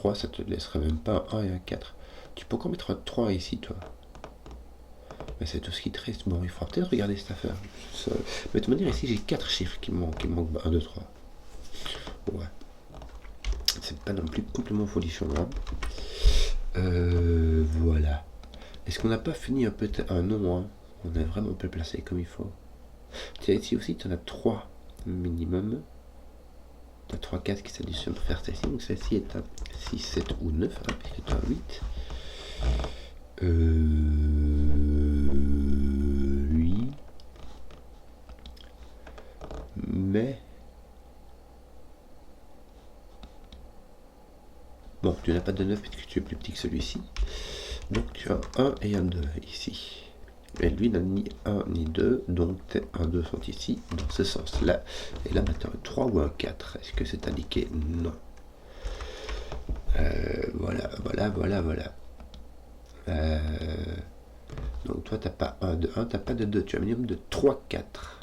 3, ça te laissera même pas un 1 et un 4. Tu peux encore mettre un 3 ici, toi. Mais c'est tout ce qui te reste. Bon, il faudra peut-être regarder cette affaire. Mais de toute manière, ici, j'ai 4 chiffres qui me manquent. Il me manque 1, 2, 3. Ouais. C'est pas non plus complètement folichon, hein. Voilà. Est-ce qu'on n'a pas fini un peu un nom, hein? On a vraiment peu placé comme il faut. Tiens, ici aussi, tu en as 3 minimum. Tu as 3, 4 qui s'additionnent pour faire celle-ci. Donc celle-ci est à 6, 7 ou 9, hein, puisque tu as 8. Oui. Mais... Bon, tu n'as pas de 9 puisque tu es plus petit que celui-ci. Donc tu as 1 et un 2 ici. Et lui n'a ni 1 ni 2, donc tes 1, 2 sont ici, dans ce sens-là. Et là maintenant, un 3 ou un 4, est-ce que c'est indiqué? Non. Voilà. Donc toi, tu n'as pas 1 de 1, tu n'as pas de 2, tu as un minimum de 3, 4.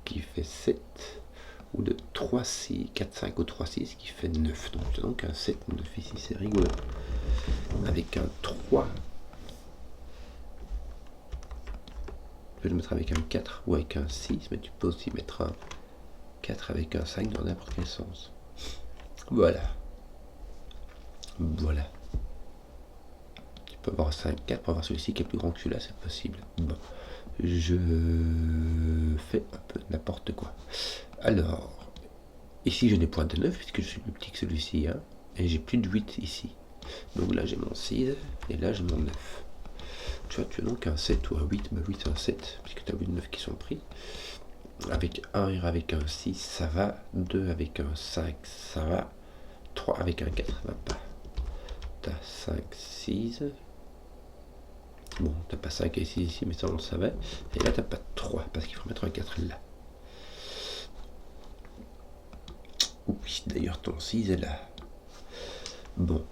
Qui fait 7. Ou de 3, 6, 4, 5 ou 3, 6 qui fait 9. Donc tu as donc un 7, 9 ici, c'est rigolo. Avec un 3. Tu peux le mettre avec un 4 ou avec un 6, mais tu peux aussi mettre un 4 avec un 5 dans n'importe quel sens. Voilà. Tu peux avoir un 5, 4 pour avoir celui-ci qui est plus grand que celui-là, c'est possible. Bon. Je fais un peu n'importe quoi. Alors, ici je n'ai point de 9 puisque je suis plus petit que celui-ci, hein, et j'ai plus de 8 ici. Donc là j'ai mon 6 et là j'ai mon 9. Tu as donc un 7 ou un 8, bah 8 c'est un 7 puisque tu as 8 9 qui sont pris. Avec 1 et avec un 6 ça va, 2 avec un 5 ça va, 3 avec un 4 ça va pas. Tu as 5, 6. Bon, t'as pas 5 et 6 ici, mais ça on le savait. Et là t'as pas 3 parce qu'il faut mettre un 4 là. Oui, d'ailleurs ton 6 est là. Bon.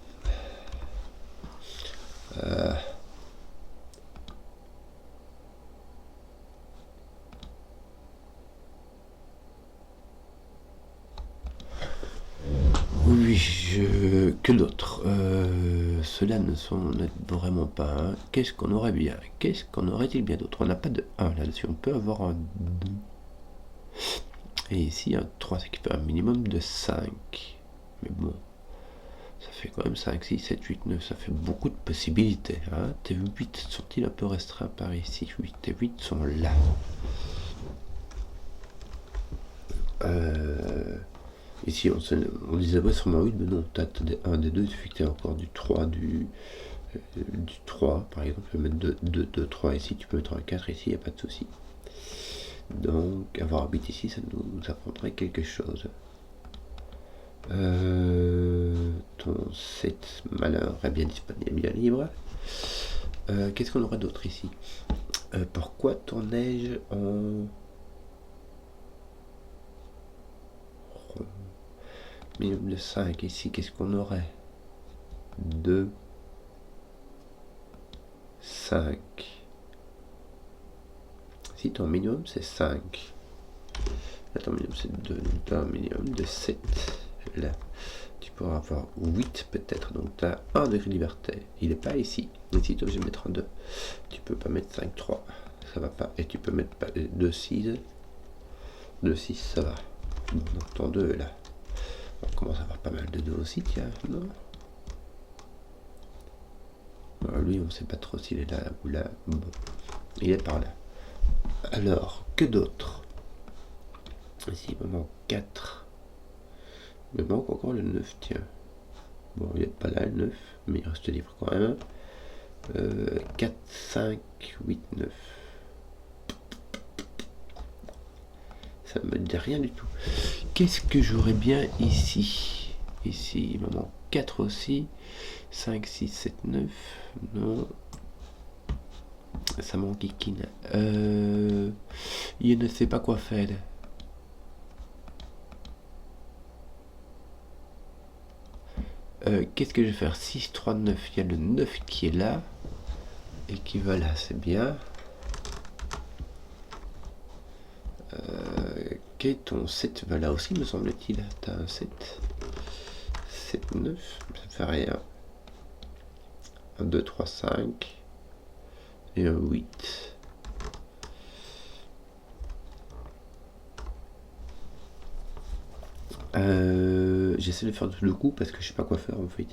Oui, que d'autre ceux-là ne sont vraiment pas. Hein. Qu'est-ce qu'on aurait bien? Qu'est-ce qu'on aurait-il bien d'autre? On n'a pas de 1 là-dessus. On peut avoir un 2. Et ici un 3, ce qui fait un minimum de 5. Mais bon, ça fait quand même 5, 6, 7, 8, 9. Ça fait beaucoup de possibilités. Hein. Tes 8 sont-ils un peu restreints par ici? Oui, tes 8 sont là. Ici, on disait ouais, sûrement 8, mais non, tu as un des deux, il suffit que tu aies encore du 3, du 3, par exemple, tu peux mettre 2, 3 ici, tu peux mettre un 4 ici, il n'y a pas de souci. Donc, avoir 8 ici, ça nous apprendrait quelque chose. Ton 7 malheur est bien disponible, bien libre. Qu'est-ce qu'on aurait d'autre ici? Pourquoi ton neige en... minimum de 5 ici, qu'est-ce qu'on aurait? 2, 5. Si ton minimum c'est 5, là ton minimum c'est 2, donc tu as un minimum de 7. Là, tu pourras avoir 8 peut-être, donc tu as 1 degré de liberté. Il n'est pas ici. Ici, tu es obligé de mettre un 2. Tu peux pas mettre 5, 3, ça va pas. Et tu peux mettre 2, 6. 2, 6, ça va. Bon, donc ton 2 est là. On commence à avoir pas mal de 2 aussi, tiens, non? Alors, lui, on ne sait pas trop s'il est là ou là. Bon, il est par là. Alors, que d'autre? Ici, il me manque 4. Il me manque encore le 9, tiens. Bon, il n'est pas là, le 9, mais il reste libre quand même. 4, 5, 8, 9. Ça ne me dit rien du tout. Qu'est-ce que j'aurais bien ici? Ici, il me manque 4 aussi. 5, 6, 7, 9. Non. Ça manque Ikin. Il ne sait pas quoi faire. Qu'est-ce que je vais faire? 6, 3, 9. Il y a le 9 qui est là. Et qui va là, c'est bien. Ton 7 va là aussi, me semble-t-il. T'as un 7. 7, 9, ça ne fait rien. Un 2, 3, 5 et un 8. J'essaie de faire le coup parce que je sais pas quoi faire en fait.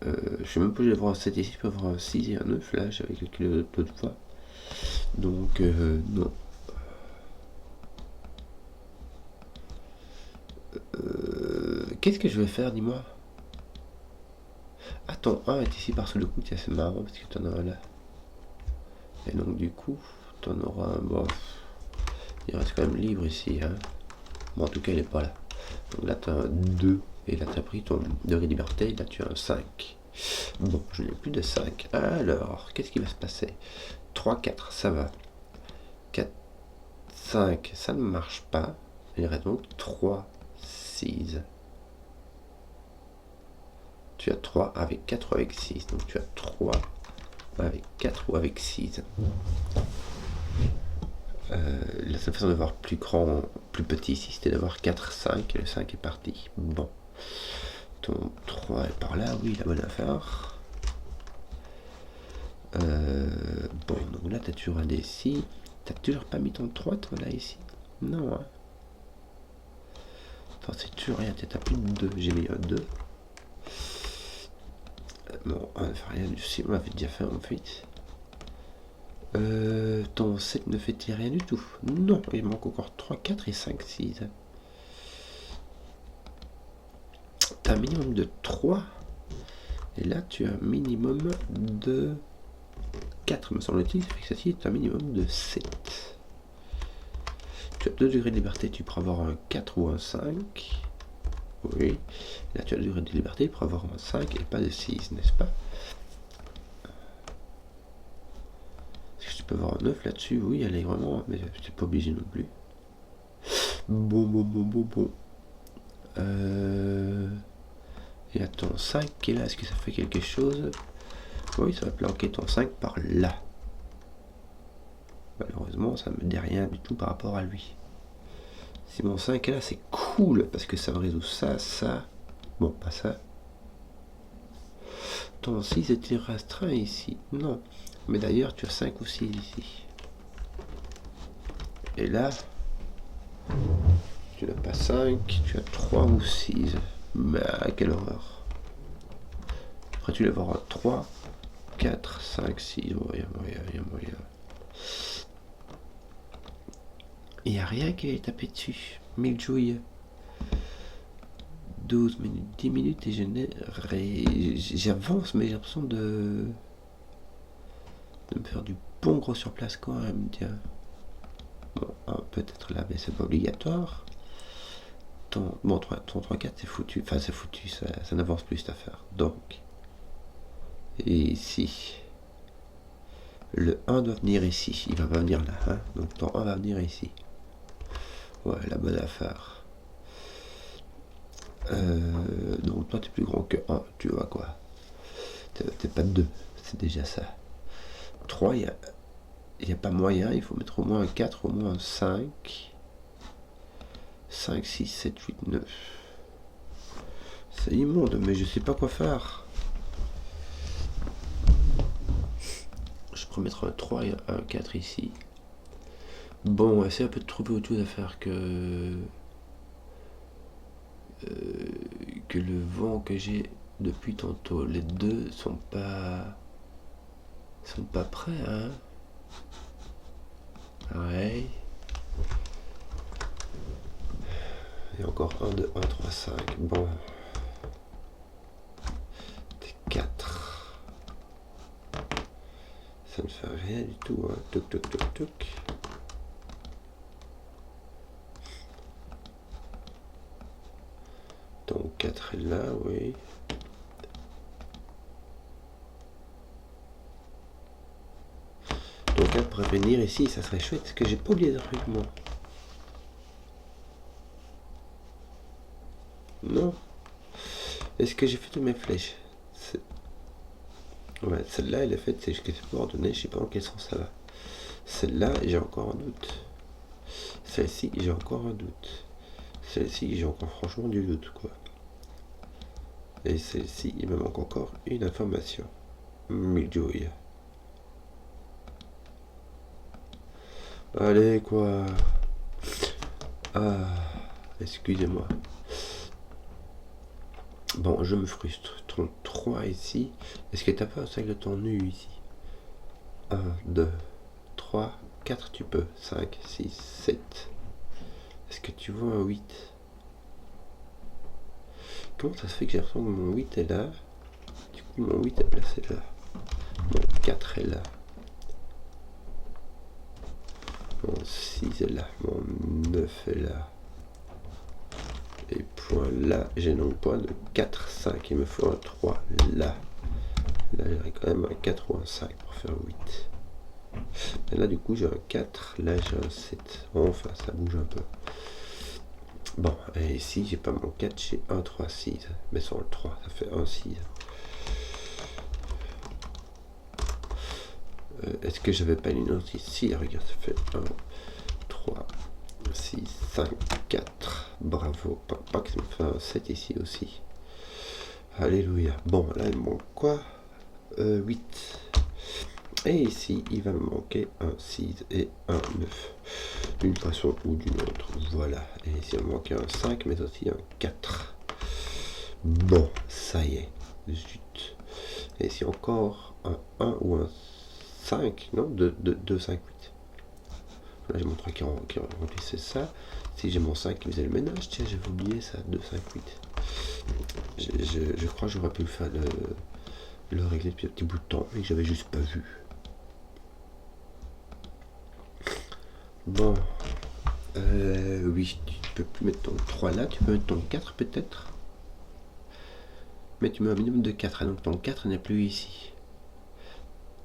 Je sais même pas, je vais avoir un 7 ici, je peux avoir un 6 et un 9 là, j'avais calculé l'autre fois. Donc non. Qu'est-ce que je vais faire, dis-moi? Ah, ton 1 est ici par-sous le coup, tiens, c'est marrant parce que t'en as un là. Et donc du coup, t'en auras un, bon, il reste quand même libre ici, hein. Bon, en tout cas, il est pas là. Donc là, t'as un 2, et là, t'as pris ton degré de liberté, et là, tu as un 5. Bon, je n'ai plus de 5. Alors, qu'est-ce qui va se passer? 3, 4, ça va. 4, 5, ça ne marche pas. Il reste donc 3, 6. Tu as 3 avec 4 ou avec 6. Donc tu as 3 avec 4 ou avec 6. La seule façon d'avoir plus grand, plus petit ici, c'était d'avoir 4, 5. Et le 5 est parti. Bon. Ton 3 est par là, oui, la bonne affaire. Bon, donc là, tu as toujours un dé ici. T'as toujours pas mis ton 3, toi, là, ici? Non, hein. Attends, c'est toujours rien, t'as plus de 2. J'ai mis un 2. Bon, on ne fait rien du tout. On l'avait déjà fait, en fait. Ton 7 ne fait-il rien du tout? Non, il manque encore 3, 4 et 5, 6. T'as un minimum de 3. Et là, tu as un minimum de 4, me semble-t-il. Ça fait que ceci est un minimum de 7. Tu as 2 degrés de liberté, tu pourras avoir un 4 ou un 5. Oui. Là, tu as 2 degrés de liberté pour avoir un 5 et pas de 6, n'est-ce pas? Est-ce que tu peux avoir un 9 là-dessus? Oui, elle est vraiment, mais c'est pas obligé non plus. Bon. Et attends, 5 qui est là, est-ce que ça fait quelque chose? Oui, ça va planquer ton 5 par là. Malheureusement, ça me dit rien du tout par rapport à lui. Si mon 5 est là, c'est cool, parce que ça me résout ça, ça. Bon, pas ça. Ton 6 est-il restreint ici? Non. Mais d'ailleurs, tu as 5 ou 6 ici. Et là, tu n'as pas 5, tu as 3 ou 6. Mais quelle horreur. Après, tu vas avoir un 3, 4, 5, 6. Il y a moyen. Il n'y a rien qui est tapé dessus. Mille jouilles. 12 minutes, 10 minutes et j'avance, mais j'ai l'impression de me faire du bon gros sur place quand même, tiens. Bon, peut-être là, mais c'est pas obligatoire. Ton 3-4 c'est foutu, enfin c'est foutu, ça n'avance plus cette affaire. Donc, et ici, le 1 doit venir ici, il va pas venir là, hein. Donc ton 1 va venir ici. Ouais, la bonne affaire. Donc toi t'es plus grand que 1, tu vois quoi. T'es pas 2, c'est déjà ça. 3, il n'y a pas moyen, il faut mettre au moins un 4, au moins un 5. 5, 6, 7, 8, 9. C'est immonde, mais je sais pas quoi faire. Je pourrais mettre un 3 et un 4 ici. Bon, on va essayer un peu de trouver autre chose à faire que le vent que j'ai depuis tantôt. Les deux sont pas prêts, hein. Ouais. Et encore 1, 2, 1, 3, 5. Bon. T'es 4. Ça ne fait rien du tout, hein. Toc. Ton 4 est là, oui. Ton 4 pourrait venir ici, ça serait chouette. Est-ce que j'ai pas oublié de truc, moi? Non. Est-ce que j'ai fait toutes mes flèches? Ouais, celle-là, elle est faite, c'est juste que c'est pas ordonné, je sais pas dans quel sens ça va. Celle-là, j'ai encore un doute. Celle-ci, j'ai encore un doute. Celle-ci, j'ai encore franchement du doute, quoi. Et celle-ci, il me manque encore une information. Midjoy. Allez, quoi. Ah, excusez-moi. Bon, je me frustre. Ton 3 ici. Est-ce que t'as pas un sac de ton nu ici? 1, 2, 3, 4, tu peux. 5, 6, 7. Est-ce que tu vois un 8? Comment ça se fait que j'ai l'impression que mon 8 est là? Du coup, mon 8 est placé là. Mon 4 est là. Mon 6 est là. Mon 9 est là. Et point là, j'ai donc pas de 4, 5. Il me faut un 3 là. Là, j'aurais quand même un 4 ou un 5 pour faire 8. Et là, du coup, j'ai un 4. Là, j'ai un 7. Enfin, ça bouge un peu. Bon, et ici, j'ai pas mon 4, j'ai 1, 3, 6. Mais sans le 3, ça fait 1, 6. Est-ce que j'avais pas une autre ici? Regarde, ça fait 1, 3, 6, 5, 4. Bravo. Pas que ça me fait un 7 ici aussi. Alléluia. Bon, là, il me manque quoi? 8. Et ici, il va me manquer un 6 et un 9. D'une façon ou d'une autre. Voilà. Et ici, il me manque un 5, mais aussi un 4. Bon, ça y est. Zut. Et ici, encore un 1 ou un 5. Non, 2, 5, 8. Là, j'ai mon 3 qui remplissait ça. Si j'ai mon 5 qui faisait le ménage, tiens, j'avais oublié ça. 2, 5, 8. Je crois que j'aurais pu le faire le régler depuis un petit bout de temps, mais que j'avais juste pas vu. Bon, oui, tu peux plus mettre ton 3 là, tu peux mettre ton 4 peut-être. Mais tu mets un minimum de 4, donc ton 4 n'est plus ici.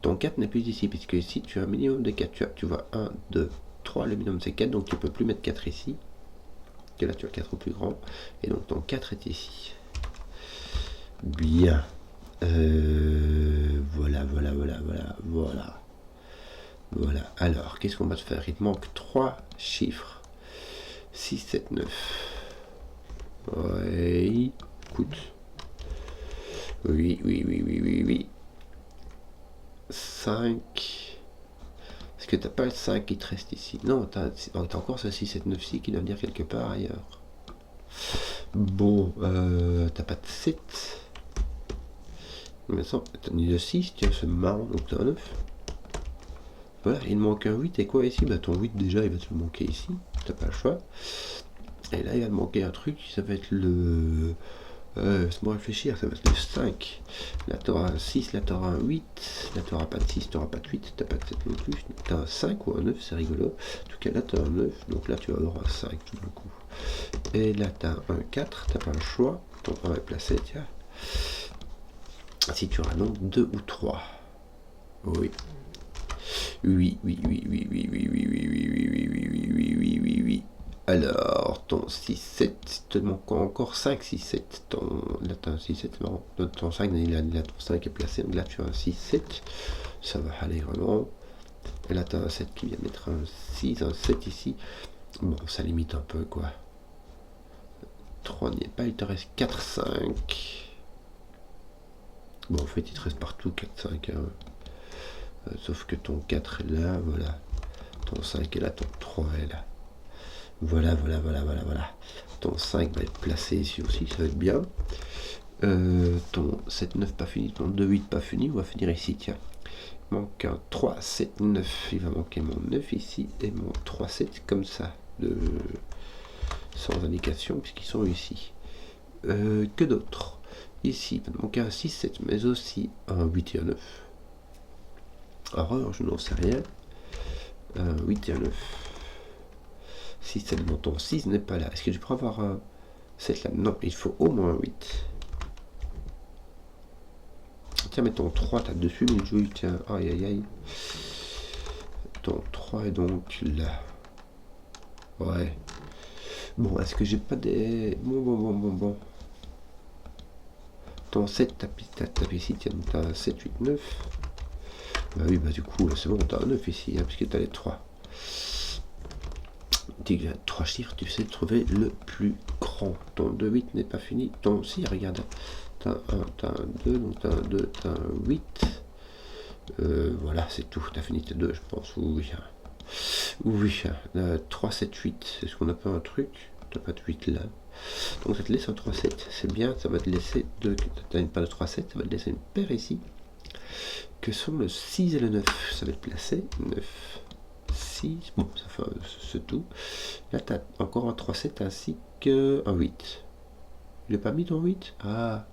Ton 4 n'est plus ici, puisque ici tu as un minimum de 4. Tu vois 1, 2, 3, le minimum c'est 4, donc tu peux plus mettre 4 ici. Que là tu as 4 au plus grand, et donc ton 4 est ici. Bien. Voilà. Voilà. Alors, qu'est-ce qu'on va te faire? Il te manque 3 chiffres. 6, 7, 9. Ouais. Écoute. Oui. 5. Est-ce que t'as pas le 5 qui te reste ici? Non, t'as encore ce 6, 7, 9 ci qui doit venir quelque part ailleurs. Bon, t'as pas de 7. Mais ça, t'as ni de 6, tiens, c'est marrant, donc t'as un 9. Voilà, il manque un 8, et quoi ici? Bah ton 8 déjà, il va te le manquer ici, t'as pas le choix. Et là, il va te manquer un truc, ça va être le... laisse-moi réfléchir, ça va être le 5. Là, t'auras un 6, là, t'auras un 8. Là, t'auras pas de 6, t'auras pas de 8, t'as pas de 7 non plus. T'as un 5 ou un 9, c'est rigolo. En tout cas, là, t'as un 9, donc là, tu vas avoir un 5 tout le coup. Et là, t'as un 4, t'as pas le choix. Ton 1 est placé, tiens. Si tu auras donc 2 ou 3. Oui. Oui. Alors, ton 6, 7, te manque encore 5, 6, 7. Là, tu as un 6, 7, marrant. Ton 5, là, ton 5 est placé. Donc là, tu as un 6, 7. Ça va aller vraiment. Et là, tu as un 7 qui vient mettre un 6, un 7 ici. Bon, ça limite un peu, quoi. 3 n'y est pas. Il te reste 4, 5. Bon, en fait, il te reste partout 4, 5. Sauf que ton 4 est là, voilà. Ton 5 est là, ton 3 est là. Voilà. Ton 5 va être placé ici aussi, ça va être bien. Ton 7, 9 pas fini, ton 2, 8 pas fini, on va finir ici, tiens. Il manque un 3, 7, 9. Il va manquer mon 9 ici et mon 3, 7 comme ça, sans indication puisqu'ils sont ici. Que d'autre? Ici, il va manquer un 6, 7, mais aussi un 8 et un 9. Horreur, je n'en sais rien. Un 8 et un 9. 6, 7, bon, ton 6 n'est pas là. Est-ce que je pourrais avoir un 7 là? Non, il faut au moins un 8. Tiens, mais ton 3, t'as dessus, mais je tiens, aïe. Ton 3 est donc là. Ouais. Bon, est-ce que j'ai pas des... Bon. Ton 7, t'as ici, tiens, t'as un 7, 8, 9. Bah oui, bah du coup, c'est bon, t'as un 9 ici, hein, puisque t'as les 3. arithmétique de 3 chiffres, tu sais trouver le plus grand. Ton 2, 8 n'est pas fini. Ton, si, regarde, t'as un 1, t'as un 2, donc t'as un 2, t'as un 8. Voilà, c'est tout. T'as fini tes 2, je pense. Oui. Oui, 3, 7, 8. Est-ce qu'on n'a pas un truc? T'as pas de 8 là. Donc ça te laisse un 3, 7. C'est bien, ça va te laisser deux. T'as une paire de 3, 7, ça va te laisser une paire ici. Que sont le 6 et le 9. Ça va être placé. 9, 6. Bon, ça fait c'est tout. Là, t'as encore un 3, 7 ainsi qu'un 8. Il n'est pas mis ton 8? Ah,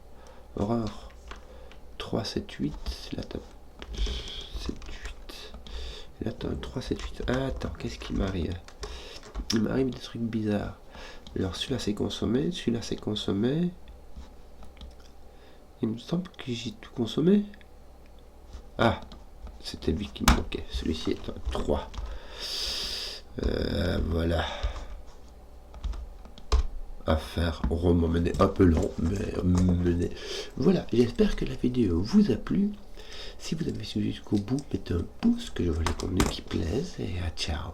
horreur. 3, 7, 8. Là, t'as 7, 8. Là, t'as un 3, 7, 8. Ah, attends, qu'est-ce qui m'arrive? Il m'arrive des trucs bizarres. Alors, celui-là, c'est consommé. Celui-là, c'est consommé. Il me semble que j'ai tout consommé. Ah, c'était lui qui me manquait. Celui-ci est un 3. Voilà. À faire, roman mené un peu lent, mais mené. Voilà, j'espère que la vidéo vous a plu. Si vous avez suivi jusqu'au bout, mettez un pouce, que je vois les contenus qui plaisent, et ciao.